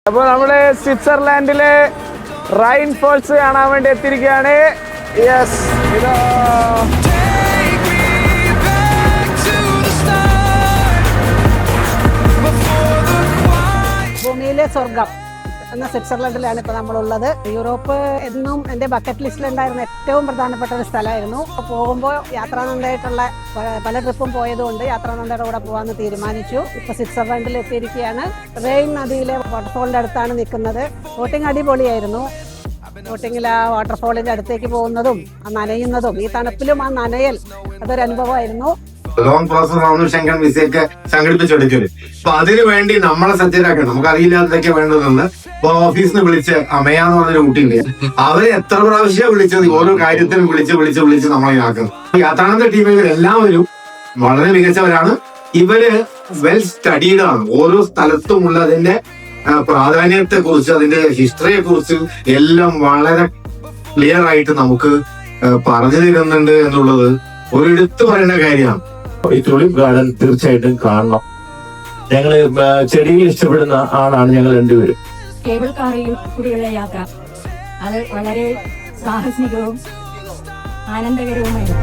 അപ്പോൾ നമ്മള് സ്വിറ്റ്സർലാൻഡിലെ Rhine false കാണാൻ വേണ്ടി എത്തിയിരിക്കുകയാണ്. യെസ്, ഇതാ ഭൂമിയിലെ സ്വർഗം എന്ന സ്വിറ്റ്സർലൻഡിലാണ് ഇപ്പോൾ നമ്മളുള്ളത്. യൂറോപ്പ് എന്നും എൻ്റെ ബക്കറ്റ് ലിസ്റ്റിലുണ്ടായിരുന്ന ഏറ്റവും പ്രധാനപ്പെട്ട ഒരു സ്ഥലമായിരുന്നു. പോകുമ്പോൾ യാത്രാനന്ദമായിട്ടുള്ള പല ട്രിപ്പും പോയതുകൊണ്ട് യാത്രാനന്ദയുടെ കൂടെ പോകാമെന്ന് തീരുമാനിച്ചു. ഇപ്പോൾ സ്വിറ്റ്സർലൻഡിൽ എത്തിയിരിക്കുകയാണ്. റെയിൻ നദിയിലെ വാട്ടർഫോളിൻ്റെ അടുത്താണ് നിൽക്കുന്നത്. ബോട്ടിംഗ് അടിപൊളിയായിരുന്നു. ബോട്ടിങ്ങിൽ ആ വാട്ടർഫോളിൻ്റെ അടുത്തേക്ക് പോകുന്നതും ആ നനയുന്നതും ഈ തണുപ്പിലും ആ നനയൽ അതൊരു അനുഭവമായിരുന്നു. ലോങ് പ്രോസസ് ആവുന്നു ശങ്കൻ വിസയൊക്കെ സംഘടിപ്പിച്ചെടുക്കല്. അപ്പൊ അതിനു വേണ്ടി നമ്മളെ സജ്ജരാക്കണം. നമുക്ക് അറിയില്ലാത്തതൊക്കെ വേണ്ടതെന്ന് ഇപ്പൊ ഓഫീസിൽ നിന്ന് വിളിച്ച് അമയാന്ന് പറഞ്ഞൊരു കുട്ടിയുണ്ട്. അവരെ എത്ര പ്രാവശ്യം വിളിച്ചത് ഓരോ കാര്യത്തിനും വിളിച്ച് നമ്മളെ ആക്കുന്നത്. യാത്രാനന്ദ ടീമിൽ എല്ലാവരും വളരെ മികച്ചവരാണ്. ഇവര് വെൽ സ്റ്റഡീഡ് ആണ്. ഓരോ സ്ഥലത്തും ഉള്ളതിന്റെ പ്രാധാന്യത്തെ കുറിച്ച് അതിന്റെ ഹിസ്റ്ററിയെ കുറിച്ച് എല്ലാം വളരെ ക്ലിയർ ആയിട്ട് നമുക്ക് പറഞ്ഞു തരുന്നുണ്ട് എന്നുള്ളത് ഒരു എടുത്തു പറയേണ്ട കാര്യമാണ്. ഈ ടുലിപ്പ് ഗാർഡൻ തീർച്ചയായിട്ടും കാണണം. ഞങ്ങള് ചെടികൾ ഇഷ്ടപ്പെടുന്ന ആളാണ് ഞങ്ങൾ രണ്ടുപേരും. കേബിൾ കാറിൽ കൂടിയുള്ള യാത്ര അത് വളരെ സാഹസികവും ആനന്ദകരവുമായിരുന്നു.